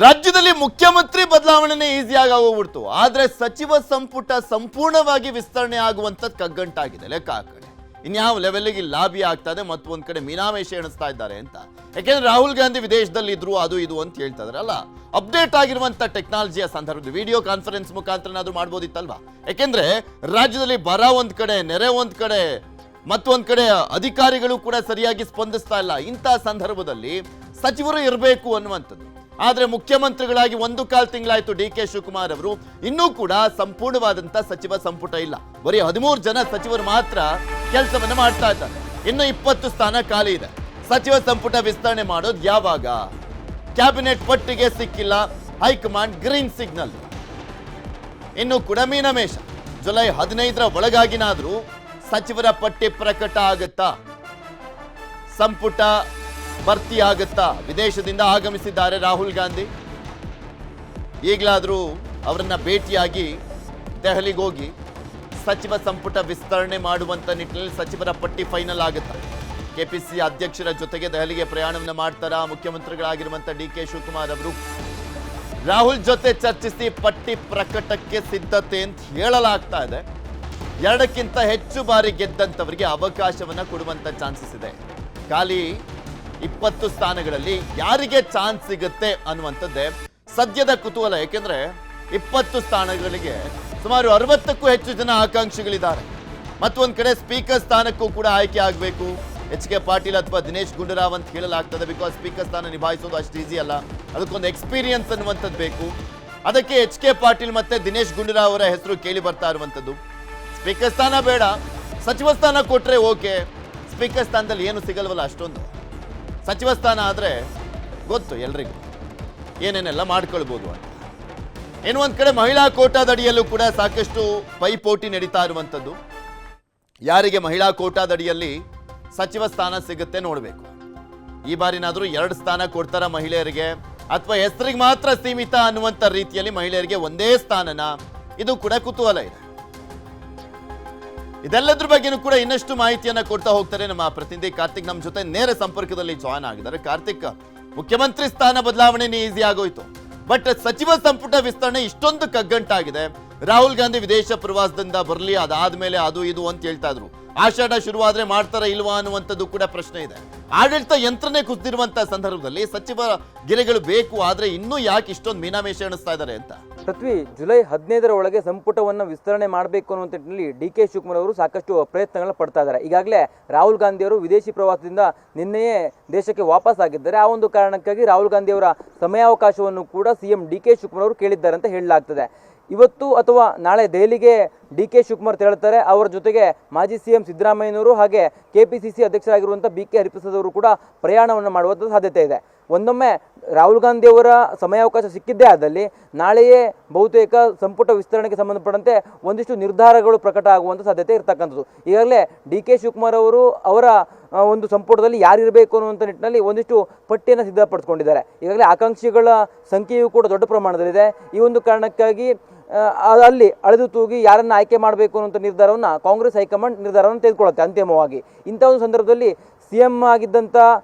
ರಾಜ್ಯದಲ್ಲಿ ಮುಖ್ಯಮಂತ್ರಿ ಬದಲಾವಣೆನೇ ಈಸಿಯಾಗಿ ಆಗೋಗ್ಬಿಡ್ತು. ಆದ್ರೆ ಸಚಿವ ಸಂಪುಟ ಸಂಪೂರ್ಣವಾಗಿ ವಿಸ್ತರಣೆ ಆಗುವಂಥದ್ದು ಕಗ್ಗಂಟಾಗಿದೆ. ಲೆಕ್ಕ ಹಾಕಿ ಇನ್ಯಾವ ಲೆವೆಲ್ಗೆ ಲಾಬಿ ಆಗ್ತದೆ ಮತ್ತು ಒಂದ್ ಕಡೆ ಮೀನಾಮೇಷ ಎಣಿಸ್ತಾ ಇದ್ದಾರೆ ಅಂತ. ಯಾಕೆಂದ್ರೆ ರಾಹುಲ್ ಗಾಂಧಿ ವಿದೇಶದಲ್ಲಿ ಇದ್ರು ಅದು ಇದು ಅಂತ ಹೇಳ್ತಾ ಇದ್ರಲ್ಲ, ಅಪ್ಡೇಟ್ ಆಗಿರುವಂತ ಟೆಕ್ನಾಲಜಿಯ ಸಂದರ್ಭದಲ್ಲಿ ವಿಡಿಯೋ ಕಾನ್ಫರೆನ್ಸ್ ಮುಖಾಂತರನಾದ್ರೂ ಮಾಡ್ಬೋದಿತ್ತಲ್ವಾ? ಯಾಕೆಂದ್ರೆ ರಾಜ್ಯದಲ್ಲಿ ಬರ ಒಂದ್ ಕಡೆ, ನೆರೆ ಒಂದ್ ಕಡೆ, ಮತ್ತೊಂದ್ ಕಡೆ ಅಧಿಕಾರಿಗಳು ಕೂಡ ಸರಿಯಾಗಿ ಸ್ಪಂದಿಸ್ತಾ ಇಲ್ಲ. ಇಂಥ ಸಂದರ್ಭದಲ್ಲಿ ಸಚಿವರು ಇರಬೇಕು ಅನ್ನುವಂಥದ್ದು. ಆದ್ರೆ ಮುಖ್ಯಮಂತ್ರಿಗಳಾಗಿ 1 ತಿಂಗಳಾಯ್ತು DK ಶಿವಕುಮಾರ್ ಅವರು, ಇನ್ನೂ ಕೂಡ ಸಂಪೂರ್ಣವಾದಂತ ಸಚಿವ ಸಂಪುಟ ಇಲ್ಲ. ಬರೀ 13 ಜನ ಸಚಿವರು ಮಾತ್ರ ಕೆಲಸವನ್ನ ಮಾಡ್ತಾ ಇದ್ದಾರೆ. ಇನ್ನು 20 ಸ್ಥಾನ ಖಾಲಿ ಇದೆ. ಸಚಿವ ಸಂಪುಟ ವಿಸ್ತರಣೆ ಮಾಡೋದು ಯಾವಾಗ? ಕ್ಯಾಬಿನೆಟ್ ಪಟ್ಟಿಗೆ ಸಿಕ್ಕಿಲ್ಲ, ಹೈಕಮಾಂಡ್ ಗ್ರೀನ್ ಸಿಗ್ನಲ್. ಇನ್ನು ಕೂಡ ಮೀನಮೇಷ. ಜುಲೈ 15ರ ಒಳಗಾಗಿನಾದ್ರೂ ಸಚಿವರ ಪಟ್ಟಿ ಪ್ರಕಟ ಆಗುತ್ತಾ? ಸಂಪುಟ ಭರ್ತಿ ಆಗುತ್ತಾ? ವಿದೇಶದಿಂದ ಆಗಮಿಸಿದ್ದಾರೆ ರಾಹುಲ್ ಗಾಂಧಿ. ಈಗಲಾದರೂ ಅವರನ್ನ ಭೇಟಿಯಾಗಿ ದೆಹಲಿಗೆ ಹೋಗಿ ಸಚಿವ ಸಂಪುಟ ವಿಸ್ತರಣೆ ಮಾಡುವಂತ ನಿಟ್ಟಿನಲ್ಲಿ ಸಚಿವರ ಪಟ್ಟಿ ಫೈನಲ್ ಆಗುತ್ತಾ? ಕೆಪಿಸಿಸಿ ಅಧ್ಯಕ್ಷರ ಜೊತೆಗೆ ದೆಹಲಿಗೆ ಪ್ರಯಾಣವನ್ನು ಮಾಡ್ತಾರಾ ಮುಖ್ಯಮಂತ್ರಿಗಳಾಗಿರುವಂತ DK ಶಿವಕುಮಾರ್ ಅವರು? ರಾಹುಲ್ ಜೊತೆ ಚರ್ಚಿಸಿ ಪಟ್ಟಿ ಪ್ರಕಟಕ್ಕೆ ಸಿದ್ಧತೆ ಅಂತ ಹೇಳಲಾಗ್ತಾ ಇದೆ. 2ಕ್ಕಿಂತ ಹೆಚ್ಚು ಬಾರಿ ಗೆದ್ದಂತವರಿಗೆ ಅವಕಾಶವನ್ನ ಕೊಡುವಂತ ಚಾನ್ಸಸ್ ಇದೆ. ಖಾಲಿ 20 ಸ್ಥಾನಗಳಲ್ಲಿ ಯಾರಿಗೆ ಚಾನ್ಸ್ ಸಿಗುತ್ತೆ ಅನ್ನುವಂಥದ್ದೇ ಸದ್ಯದ ಕುತೂಹಲ. ಯಾಕೆಂದ್ರೆ 20 ಸ್ಥಾನಗಳಿಗೆ ಸುಮಾರು 60ಕ್ಕೂ ಹೆಚ್ಚು ಜನ ಆಕಾಂಕ್ಷಿಗಳಿದ್ದಾರೆ. ಮತ್ತೊಂದು ಕಡೆ ಸ್ಪೀಕರ್ ಸ್ಥಾನಕ್ಕೂ ಕೂಡ ಆಯ್ಕೆ ಆಗಬೇಕು. HK ಪಾಟೀಲ್ ಅಥವಾ ದಿನೇಶ್ ಗುಂಡೂರಾವ್ ಅಂತ ಹೇಳಲಾಗ್ತದೆ. ಬಿಕಾಸ್ ಸ್ಪೀಕರ್ ಸ್ಥಾನ ನಿಭಾಯಿಸೋದು ಅಷ್ಟು ಈಸಿ ಅಲ್ಲ, ಅದಕ್ಕೊಂದು ಎಕ್ಸ್ಪೀರಿಯನ್ಸ್ ಅನ್ನುವಂಥದ್ದು ಬೇಕು. ಅದಕ್ಕೆ HK ಪಾಟೀಲ್ ಮತ್ತೆ ದಿನೇಶ್ ಗುಂಡೂರಾವ್ ಅವರ ಹೆಸರು ಕೇಳಿ ಬರ್ತಾ ಇರುವಂಥದ್ದು. ಸ್ಪೀಕರ್ ಸ್ಥಾನ ಬೇಡ, ಸಚಿವ ಸ್ಥಾನ ಕೊಟ್ರೆ ಓಕೆ. ಸ್ಪೀಕರ್ ಸ್ಥಾನದಲ್ಲಿ ಏನು ಸಿಗಲ್ವಲ್ಲ ಅಷ್ಟೊಂದು. ಸಚಿವ ಸ್ಥಾನ ಆದರೆ ಗೊತ್ತು ಎಲ್ರಿಗೂ ಏನೇನೆಲ್ಲ ಮಾಡ್ಕೊಳ್ಬೋದು ಅಂತ. ಇನ್ನು ಒಂದು ಕಡೆ ಮಹಿಳಾ ಕೋಟಾದಡಿಯಲ್ಲೂ ಕೂಡ ಸಾಕಷ್ಟು ಪೈಪೋಟಿ ನಡೀತಾ ಇರುವಂಥದ್ದು. ಯಾರಿಗೆ ಮಹಿಳಾ ಕೋಟಾದಡಿಯಲ್ಲಿ ಸಚಿವ ಸ್ಥಾನ ಸಿಗುತ್ತೆ ನೋಡಬೇಕು. ಈ ಬಾರಿನಾದರೂ 2 ಸ್ಥಾನ ಕೊಡ್ತಾರ ಮಹಿಳೆಯರಿಗೆ, ಅಥವಾ ಹೆಸರಿಗೆ ಮಾತ್ರ ಸೀಮಿತ ಅನ್ನುವಂಥ ರೀತಿಯಲ್ಲಿ ಮಹಿಳೆಯರಿಗೆ ಒಂದೇ ಸ್ಥಾನನ? ಇದು ಕೂಡ ಕುತೂಹಲ ಇದೆ. ಇದೆಲ್ಲದ್ರ ಬಗ್ಗೆನೂ ಕೂಡ ಇನ್ನಷ್ಟು ಮಾಹಿತಿಯನ್ನ ಕೊಡ್ತಾ ಹೋಗ್ತಾರೆ ನಮ್ಮ ಪ್ರತಿನಿಧಿ ಕಾರ್ತಿಕ್. ನಮ್ಮ ಜೊತೆ ನೇರ ಸಂಪರ್ಕದಲ್ಲಿ ಜಾಯ್ನ್ ಆಗಿದ್ದಾರೆ. ಕಾರ್ತಿಕ್, ಮುಖ್ಯಮಂತ್ರಿ ಸ್ಥಾನ ಬದಲಾವಣೆನೇ ಈಸಿ ಆಗೋಯ್ತು, ಬಟ್ ಸಚಿವ ಸಂಪುಟ ವಿಸ್ತರಣೆ ಇಷ್ಟೊಂದು ಕಗ್ಗಂಟಾಗಿದೆ. ರಾಹುಲ್ ಗಾಂಧಿ ವಿದೇಶ ಪ್ರವಾಸದಿಂದ ಬರಲಿ, ಅದಾದ್ಮೇಲೆ ಅದು ಇದು ಅಂತ ಹೇಳ್ತಾ ಇದ್ರು. ಆಷಾಢ ಶುರುವಾದ್ರೆ ಮಾಡ್ತಾರ ಇಲ್ವಾ ಅನ್ನುವಂಥದ್ದು ಕೂಡ ಪ್ರಶ್ನೆ ಇದೆ. ಆಡಳಿತ ಯಂತ್ರನೇ ಕುಸಿದಿರುವಂತಹ ಸಂದರ್ಭದಲ್ಲಿ ಸಚಿವ ಗಿರಿಗಳು ಬೇಕು, ಆದ್ರೆ ಇನ್ನೂ ಯಾಕೆ ಇಷ್ಟೊಂದು ಮೀನಾಮೇಷ ಎಣಿಸ್ತಾ ಇದ್ದಾರೆ ಅಂತ? ಪೃಥ್ವಿ, ಜುಲೈ 15ರ ಒಳಗೆ ಸಂಪುಟವನ್ನು ವಿಸ್ತರಣೆ ಮಾಡಬೇಕು ಅನ್ನುವಂಥ ನಿಟ್ಟಿನಲ್ಲಿ DK ಶಿವಕುಮಾರ್ ಅವರು ಸಾಕಷ್ಟು ಪ್ರಯತ್ನಗಳನ್ನ ಪಡ್ತಾ ಇದ್ದಾರೆ. ಈಗಾಗಲೇ ರಾಹುಲ್ ಗಾಂಧಿ ಅವರು ವಿದೇಶಿ ಪ್ರವಾಸದಿಂದ ನಿನ್ನೆಯೇ ದೇಶಕ್ಕೆ ವಾಪಸ್ ಆಗಿದ್ದಾರೆ. ಆ ಒಂದು ಕಾರಣಕ್ಕಾಗಿ ರಾಹುಲ್ ಗಾಂಧಿ ಅವರ ಸಮಯಾವಕಾಶವನ್ನು ಕೂಡ CM DK ಶಿವಕುಮಾರ್ ಅವರು ಕೇಳಿದ್ದಾರೆ ಅಂತ ಹೇಳಲಾಗ್ತದೆ. ಇವತ್ತು ಅಥವಾ ನಾಳೆ ದೆಹಲಿಗೆ DK ಶಿವಕುಮಾರ್ ತೆರಳುತ್ತಾರೆ. ಅವರ ಜೊತೆಗೆ ಮಾಜಿ CM ಸಿದ್ದರಾಮಯ್ಯನವರು ಹಾಗೆ KPCC ಅಧ್ಯಕ್ಷರಾಗಿರುವಂಥ BK ಹರಿಪ್ರಸಾದ್ ಅವರು ಕೂಡ ಪ್ರಯಾಣವನ್ನು ಮಾಡುವಂಥ ಸಾಧ್ಯತೆ ಇದೆ. ಒಂದೊಮ್ಮೆ ರಾಹುಲ್ ಗಾಂಧಿ ಅವರ ಸಮಯಾವಕಾಶ ಸಿಕ್ಕಿದ್ದೇ ಆದಲ್ಲಿ ನಾಳೆಯೇ ಬಹುತೇಕ ಸಂಪುಟ ವಿಸ್ತರಣೆಗೆ ಸಂಬಂಧಪಟ್ಟಂತೆ ಒಂದಿಷ್ಟು ನಿರ್ಧಾರಗಳು ಪ್ರಕಟ ಆಗುವಂಥ ಸಾಧ್ಯತೆ ಇರತಕ್ಕಂಥದ್ದು. ಈಗಾಗಲೇ DK ಶಿವಕುಮಾರ್ ಅವರು ಅವರ ಒಂದು ಸಂಪುಟದಲ್ಲಿ ಯಾರಿರಬೇಕು ಅನ್ನುವಂಥ ನಿಟ್ಟಿನಲ್ಲಿ ಒಂದಿಷ್ಟು ಪಟ್ಟಿಯನ್ನು ಸಿದ್ಧಪಡಿಸ್ಕೊಂಡಿದ್ದಾರೆ. ಈಗಾಗಲೇ ಆಕಾಂಕ್ಷಿಗಳ ಸಂಖ್ಯೆಯೂ ಕೂಡ ದೊಡ್ಡ ಪ್ರಮಾಣದಲ್ಲಿದೆ. ಈ ಒಂದು ಕಾರಣಕ್ಕಾಗಿ ಅಲ್ಲಿ ಅಳೆದು ತೂಗಿ ಯಾರನ್ನು ಆಯ್ಕೆ ಮಾಡಬೇಕು ಅನ್ನುವಂಥ ನಿರ್ಧಾರವನ್ನು ಕಾಂಗ್ರೆಸ್ ಹೈಕಮಾಂಡ್ ನಿರ್ಧಾರವನ್ನು ತೆಗೆದುಕೊಳ್ಳುತ್ತೆ ಅಂತಿಮವಾಗಿ. ಇಂಥ ಒಂದು ಸಂದರ್ಭದಲ್ಲಿ CM ಆಗಿದ್ದಂಥ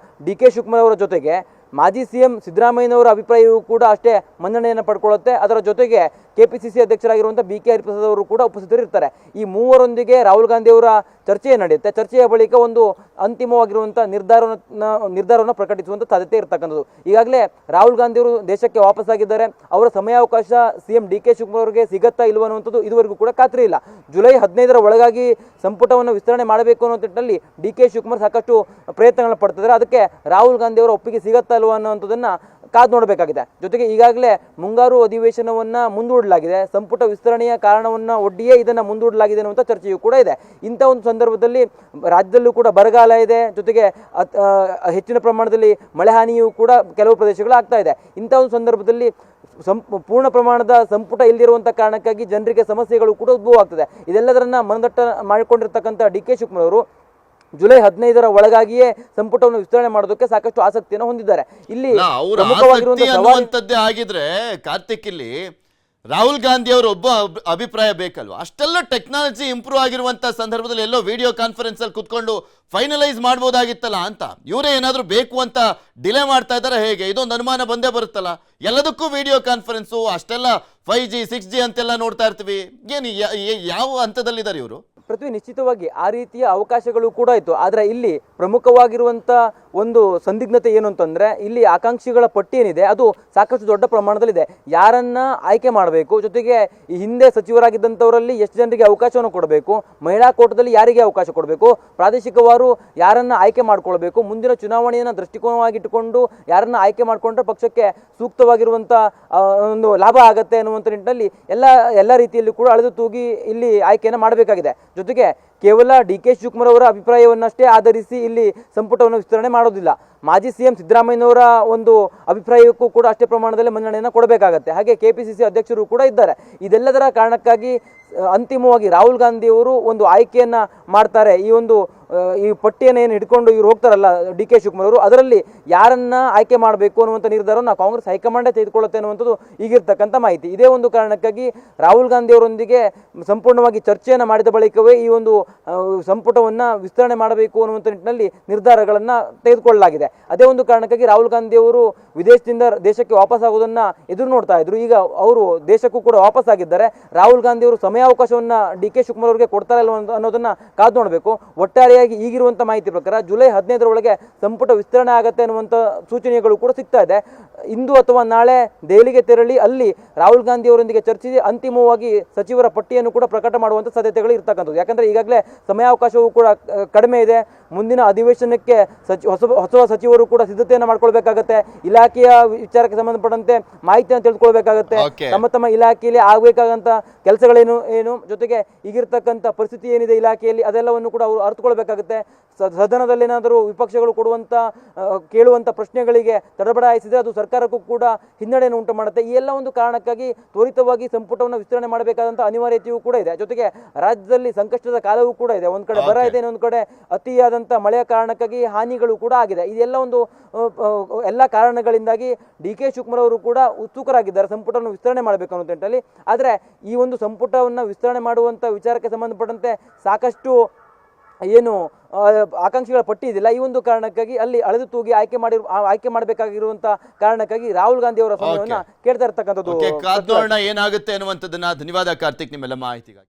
DK ಶಿವಕುಮಾರ್ ಅವರ ಜೊತೆಗೆ ಮಾಜಿ CM ಸಿದ್ದರಾಮಯ್ಯನವರ ಅಭಿಪ್ರಾಯವೂ ಕೂಡ ಅಷ್ಟೇ ಮನ್ನಣೆಯನ್ನು ಪಡ್ಕೊಳ್ಳುತ್ತೆ. ಅದರ ಜೊತೆಗೆ KPCC ಅಧ್ಯಕ್ಷರಾಗಿರುವಂಥ BK ಹರಿಪ್ರಸಾದ್ ಅವರು ಕೂಡ ಉಪಸ್ಥಿತರಿರ್ತಾರೆ. ಈ ಮೂವರೊಂದಿಗೆ ರಾಹುಲ್ ಗಾಂಧಿ ಅವರ ಚರ್ಚೆ ನಡೆಯುತ್ತೆ. ಚರ್ಚೆಯ ಬಳಿಕ ಒಂದು ಅಂತಿಮವಾಗಿರುವಂಥ ನಿರ್ಧಾರವನ್ನು ಪ್ರಕಟಿಸುವಂಥ ಸಾಧ್ಯತೆ ಇರತಕ್ಕಂಥದ್ದು. ಈಗಾಗಲೇ ರಾಹುಲ್ ಗಾಂಧಿ ಅವರು ದೇಶಕ್ಕೆ ವಾಪಸ್ಸಾಗಿದ್ದಾರೆ. ಅವರ ಸಮಯಾವಕಾಶ CM DK ಶಿವಕುಮಾರ್ ಅವರಿಗೆ ಸಿಗತ್ತಾ ಇಲ್ವ ಅನ್ನುವಂಥದ್ದು ಇದುವರೆಗೂ ಕೂಡ ಖಾತ್ರಿ ಇಲ್ಲ. ಜುಲೈ 15ರ ಒಳಗಾಗಿ ಸಂಪುಟವನ್ನು ವಿಸ್ತರಣೆ ಮಾಡಬೇಕು ಅನ್ನೋ ನಿಟ್ಟಿನಲ್ಲಿ DK ಶಿವಕುಮಾರ್ ಸಾಕಷ್ಟು ಪ್ರಯತ್ನಗಳನ್ನು ಪಡ್ತಿದ್ದಾರೆ. ಅದಕ್ಕೆ ರಾಹುಲ್ ಗಾಂಧಿ ಅವರ ಒಪ್ಪಿಗೆ ಸಿಗತ್ತಾ ಇಲ್ವ ಅನ್ನುವಂಥದ್ದನ್ನು ಕಾದು ನೋಡಬೇಕಾಗಿದೆ. ಜೊತೆಗೆ ಈಗಾಗಲೇ ಮುಂಗಾರು ಅಧಿವೇಶನವನ್ನು ಮುಂದೂಡಲಾಗಿದೆ. ಸಂಪುಟ ವಿಸ್ತರಣೆಯ ಕಾರಣವನ್ನು ಒಡ್ಡಿಯೇ ಇದನ್ನು ಮುಂದೂಡಲಾಗಿದೆ ಅನ್ನುವಂಥ ಚರ್ಚೆಯೂ ಕೂಡ ಇದೆ. ಇಂಥ ಒಂದು ಸಂದರ್ಭದಲ್ಲಿ ರಾಜ್ಯದಲ್ಲೂ ಕೂಡ ಬರಗಾಲ ಇದೆ, ಜೊತೆಗೆ ಹೆಚ್ಚಿನ ಪ್ರಮಾಣದಲ್ಲಿ ಮಳೆ ಹಾನಿಯೂ ಕೂಡ ಕೆಲವು ಪ್ರದೇಶಗಳು ಆಗ್ತಾ ಇದೆ. ಇಂಥ ಒಂದು ಸಂದರ್ಭದಲ್ಲಿ ಪೂರ್ಣ ಪ್ರಮಾಣದ ಸಂಪುಟ ಇಲ್ಲದಿರುವಂಥ ಕಾರಣಕ್ಕಾಗಿ ಜನರಿಗೆ ಸಮಸ್ಯೆಗಳು ಕೂಡ ಉದ್ಭವ ಆಗ್ತದೆ. ಇದೆಲ್ಲದರನ್ನ ಮನದಟ್ಟ ಮಾಡಿಕೊಂಡಿರ್ತಕ್ಕಂಥ DK ಶಿವಕುಮಾರ್ ಅವರು ಜುಲೈ 15ರ ಒಳಗಾಗಿಯೇ ಸಂಪುಟವನ್ನು ವಿಸ್ತರಣೆ ಮಾಡೋದಕ್ಕೆ ಸಾಕಷ್ಟು ಆಸಕ್ತಿಯನ್ನು ಹೊಂದಿದ್ದಾರೆ. ಇಲ್ಲಿ ಪ್ರಮುಖವಾಗಿರುವಂತದ್ದೇ ಆಗಿದ್ರೆ ಕಾರ್ತಿಕ್, ಇಲ್ಲಿ ರಾಹುಲ್ ಗಾಂಧಿ ಅವರು ಒಬ್ಬ ಅಭಿಪ್ರಾಯ ಬೇಕಲ್ವಾ? ಅಷ್ಟೆಲ್ಲ ಟೆಕ್ನಾಲಜಿ ಇಂಪ್ರೂವ್ ಆಗಿರುವಂತ ಸಂದರ್ಭದಲ್ಲಿ ಎಲ್ಲೋ ವಿಡಿಯೋ ಕಾನ್ಫರೆನ್ಸ್ ಅಲ್ಲಿ ಕುತ್ಕೊಂಡು ಫೈನಲೈಸ್ ಮಾಡ್ಬೋದಾಗಿತ್ತಲ್ಲ ಅಂತ ಇವರೇ ಏನಾದರೂ ಬೇಕು ಅಂತ ಡಿಲೇ ಮಾಡ್ತಾ ಇದ್ದಾರೆ ಹೇಗೆ? ಇದೊಂದು ಅನುಮಾನ ಬಂದೇ ಬರುತ್ತಲ್ಲ. ಎಲ್ಲದಕ್ಕೂ ವಿಡಿಯೋ ಕಾನ್ಫರೆನ್ಸು, ಅಷ್ಟೆಲ್ಲ 5G 6G ಅಂತೆಲ್ಲ ನೋಡ್ತಾ ಇರ್ತೀವಿ. ಏನು ಯಾವ ಹಂತದಲ್ಲಿದ್ದಾರೆ ಇವರು? ಪೃಥ್ವಿ, ನಿಶ್ಚಿತವಾಗಿ ಆ ರೀತಿಯ ಅವಕಾಶಗಳು ಕೂಡ ಇತ್ತು. ಆದರೆ ಇಲ್ಲಿ ಪ್ರಮುಖವಾಗಿರುವಂಥ ಒಂದು ಸಂದಿಗ್ಧತೆ ಏನು ಅಂತಂದರೆ, ಇಲ್ಲಿ ಆಕಾಂಕ್ಷಿಗಳ ಪಟ್ಟಿ ಏನಿದೆ ಅದು ಸಾಕಷ್ಟು ದೊಡ್ಡ ಪ್ರಮಾಣದಲ್ಲಿದೆ. ಯಾರನ್ನ ಆಯ್ಕೆ ಮಾಡಬೇಕು, ಜೊತೆಗೆ ಈ ಹಿಂದೆ ಸಚಿವರಾಗಿದ್ದಂಥವರಲ್ಲಿ ಎಷ್ಟು ಜನರಿಗೆ ಅವಕಾಶವನ್ನು ಕೊಡಬೇಕು, ಮಹಿಳಾ ಕೋಟದಲ್ಲಿ ಯಾರಿಗೆ ಅವಕಾಶ ಕೊಡಬೇಕು, ಪ್ರಾದೇಶಿಕವಾರು ಯಾರನ್ನ ಆಯ್ಕೆ ಮಾಡ್ಕೊಳ್ಬೇಕು, ಮುಂದಿನ ಚುನಾವಣೆಯನ್ನು ದೃಷ್ಟಿಕೋನವಾಗಿಟ್ಟುಕೊಂಡು ಯಾರನ್ನ ಆಯ್ಕೆ ಮಾಡಿಕೊಂಡ್ರೆ ಪಕ್ಷಕ್ಕೆ ಸೂಕ್ತವಾಗಿರುವಂಥ ಒಂದು ಲಾಭ ಆಗತ್ತೆ ಅನ್ನುವಂಥ ನಿಟ್ಟಿನಲ್ಲಿ ಎಲ್ಲ ರೀತಿಯಲ್ಲಿ ಕೂಡ ಅಳೆದು ತೂಗಿ ಇಲ್ಲಿ ಆಯ್ಕೆಯನ್ನು ಮಾಡಬೇಕಾಗಿದೆ. ಜೊತೆಗೆ ಕೇವಲ DK ಶಿವಕುಮಾರ್ ಅವರ ಅಭಿಪ್ರಾಯವನ್ನಷ್ಟೇ ಆಧರಿಸಿ ಇಲ್ಲಿ ಸಂಪುಟವನ್ನು ವಿಸ್ತರಣೆ ಮಾಡೋದಿಲ್ಲ. ಮಾಜಿ CM ಸಿದ್ದರಾಮಯ್ಯನವರ ಒಂದು ಅಭಿಪ್ರಾಯಕ್ಕೂ ಕೂಡ ಅಷ್ಟೇ ಪ್ರಮಾಣದಲ್ಲಿ ಮನ್ನಣೆಯನ್ನು ಕೊಡಬೇಕಾಗತ್ತೆ. ಹಾಗೆ KPCC ಅಧ್ಯಕ್ಷರು ಕೂಡ ಇದ್ದಾರೆ. ಇದೆಲ್ಲದರ ಕಾರಣಕ್ಕಾಗಿ ಅಂತಿಮವಾಗಿ ರಾಹುಲ್ ಗಾಂಧಿಯವರು ಒಂದು ಆಯ್ಕೆಯನ್ನು ಮಾಡ್ತಾರೆ. ಈ ಪಟ್ಟಿಯನ್ನು ಏನು ಹಿಡ್ಕೊಂಡು ಇವ್ರು ಹೋಗ್ತಾರಲ್ಲ DK ಶಿವಕುಮಾರ್ ಅವರು, ಅದರಲ್ಲಿ ಯಾರನ್ನ ಆಯ್ಕೆ ಮಾಡಬೇಕು ಅನ್ನುವಂಥ ನಿರ್ಧಾರವನ್ನು ಕಾಂಗ್ರೆಸ್ ಹೈಕಮಾಂಡೇ ತೆಗೆದುಕೊಳ್ಳುತ್ತೆ ಅನ್ನುವಂಥದ್ದು ಈಗಿರ್ತಕ್ಕಂಥ ಮಾಹಿತಿ. ಇದೇ ಒಂದು ಕಾರಣಕ್ಕಾಗಿ ರಾಹುಲ್ ಗಾಂಧಿ ಅವರೊಂದಿಗೆ ಸಂಪೂರ್ಣವಾಗಿ ಚರ್ಚೆಯನ್ನು ಮಾಡಿದ ಬಳಿಕವೇ ಈ ಒಂದು ಸಂಪುಟವನ್ನು ವಿಸ್ತರಣೆ ಮಾಡಬೇಕು ಅನ್ನುವಂಥ ನಿಟ್ಟಿನಲ್ಲಿ ನಿರ್ಧಾರಗಳನ್ನು ತೆಗೆದುಕೊಳ್ಳಲಾಗಿದೆ. ಅದೇ ಒಂದು ಕಾರಣಕ್ಕಾಗಿ ರಾಹುಲ್ ಗಾಂಧಿ ಅವರು ವಿದೇಶದಿಂದ ದೇಶಕ್ಕೆ ವಾಪಸ್ ಆಗೋದನ್ನು ಎದುರು ನೋಡ್ತಾ ಇದ್ರು. ಈಗ ಅವರು ದೇಶಕ್ಕೂ ಕೂಡ ವಾಪಸ್ ಆಗಿದ್ದಾರೆ. ರಾಹುಲ್ ಗಾಂಧಿ ಅವರು ಸಮಯಾವಕಾಶವನ್ನು DK ಶಿವಕುಮಾರ್ ಅವರಿಗೆ ಕೊಡ್ತಾರೆ ಇಲ್ವ ಅನ್ನೋದನ್ನ ಕಾದು ನೋಡಬೇಕು. ಒಟ್ಟಾರೆಯಾಗಿ ಈಗಿರುವಂಥ ಮಾಹಿತಿ ಪ್ರಕಾರ ಜುಲೈ 15ರ ಒಳಗೆ ಸಂಪುಟ ವಿಸ್ತರಣೆ ಆಗುತ್ತೆ ಅನ್ನುವಂಥ ಸೂಚನೆಗಳು ಕೂಡ ಸಿಗ್ತಾ ಇದೆ. ಇಂದು ಅಥವಾ ನಾಳೆ ದೆಹಲಿಗೆ ತೆರಳಿ ಅಲ್ಲಿ ರಾಹುಲ್ ಗಾಂಧಿ ಅವರೊಂದಿಗೆ ಚರ್ಚಿಸಿ ಅಂತಿಮವಾಗಿ ಸಚಿವರ ಪಟ್ಟಿಯನ್ನು ಕೂಡ ಪ್ರಕಟ ಮಾಡುವಂಥ ಸಾಧ್ಯತೆಗಳು ಇರ್ತಕ್ಕಂಥದ್ದು. ಯಾಕಂದರೆ ಈಗಾಗಲೇ ಸಮಯಾವಕಾಶವೂ ಕೂಡ ಕಡಿಮೆ ಇದೆ. ಮುಂದಿನ ಅಧಿವೇಶನಕ್ಕೆ ಹೊಸ ಸಚಿವರು ಕೂಡ ಸಿದ್ಧತೆಯನ್ನು ಮಾಡ್ಕೊಳ್ಬೇಕಾಗತ್ತೆ. ಇಲಾಖೆಯ ವಿಚಾರಕ್ಕೆ ಸಂಬಂಧಪಟ್ಟಂತೆ ಮಾಹಿತಿಯನ್ನು ತಿಳಿದುಕೊಳ್ಬೇಕಾಗತ್ತೆ. ತಮ್ಮ ಇಲಾಖೆಯಲ್ಲಿ ಆಗಬೇಕಾದಂಥ ಕೆಲಸಗಳೇನು ಜೊತೆಗೆ ಈಗಿರ್ತಕ್ಕಂಥ ಪರಿಸ್ಥಿತಿ ಏನಿದೆ ಇಲಾಖೆಯಲ್ಲಿ ಅದೆಲ್ಲವನ್ನು ಕೂಡ ಅವರು ಅರ್ಥಕೊಳ್ಬೇಕಾಗುತ್ತೆ. ಸದನದಲ್ಲಿ ಏನಾದರೂ ವಿಪಕ್ಷಗಳು ಕೇಳುವಂಥ ಪ್ರಶ್ನೆಗಳಿಗೆ ತಡಬಡಾಯಿಸಿದರೆ ಅದು ಸರ್ಕಾರಕ್ಕೂ ಕೂಡ ಹಿನ್ನಡೆಯನ್ನು ಉಂಟು ಮಾಡುತ್ತೆ. ಈ ಎಲ್ಲ ಒಂದು ಕಾರಣಕ್ಕಾಗಿ ತ್ವರಿತವಾಗಿ ಸಂಪುಟವನ್ನು ವಿಸ್ತರಣೆ ಮಾಡಬೇಕಾದಂಥ ಅನಿವಾರ್ಯತೆಯೂ ಕೂಡ ಇದೆ. ಜೊತೆಗೆ ರಾಜ್ಯದಲ್ಲಿ ಸಂಕಷ್ಟದ ಕಾಲವೂ ಕೂಡ ಇದೆ. ಒಂದು ಕಡೆ ಬರ ಇದೆ, ಇನ್ನೊಂದು ಕಡೆ ಅತಿಯಾದಂಥ ಮಳೆಯ ಕಾರಣಕ್ಕಾಗಿ ಹಾನಿಗಳು ಕೂಡ ಆಗಿದೆ. ಇದೆಲ್ಲ ಎಲ್ಲ ಕಾರಣಗಳಿಂದಾಗಿ DK ಶಿವಕುಮಾರ್ ಅವರು ಕೂಡ ಉತ್ಸುಕರಾಗಿದ್ದಾರೆ ಸಂಪುಟವನ್ನು ವಿಸ್ತರಣೆ ಮಾಡಬೇಕು ಅನ್ನೋ ನಿಟ್ಟಿನಲ್ಲಿ. ಆದರೆ ಈ ಒಂದು ಸಂಪುಟವನ್ನು ವಿಸ್ತರಣೆ ಮಾಡುವಂಥ ವಿಚಾರಕ್ಕೆ ಸಂಬಂಧಪಟ್ಟಂತೆ ಸಾಕಷ್ಟು ಆಕಾಂಕ್ಷಿಗಳ ಪಟ್ಟಿ ಇದಿಲ್ಲ. ಈ ಒಂದು ಕಾರಣಕ್ಕಾಗಿ ಅಲ್ಲಿ ಅಳೆದು ತೂಗಿ ಆಯ್ಕೆ ಮಾಡಬೇಕಾಗಿರುವಂತ ಕಾರಣಕ್ಕಾಗಿ ರಾಹುಲ್ ಗಾಂಧಿ ಅವರ ಸಮಯವನ್ನು ಕೇಳ್ತಾ ಇರ್ತಕ್ಕಂಥದ್ದು. ಏನಾಗುತ್ತೆ ಅನ್ನುವಂಥದ್ದನ್ನ. ಧನ್ಯವಾದ ಕಾರ್ತಿಕ್ ನಿಮ್ಮೆಲ್ಲ ಮಾಹಿತಿಗಾಗಿ.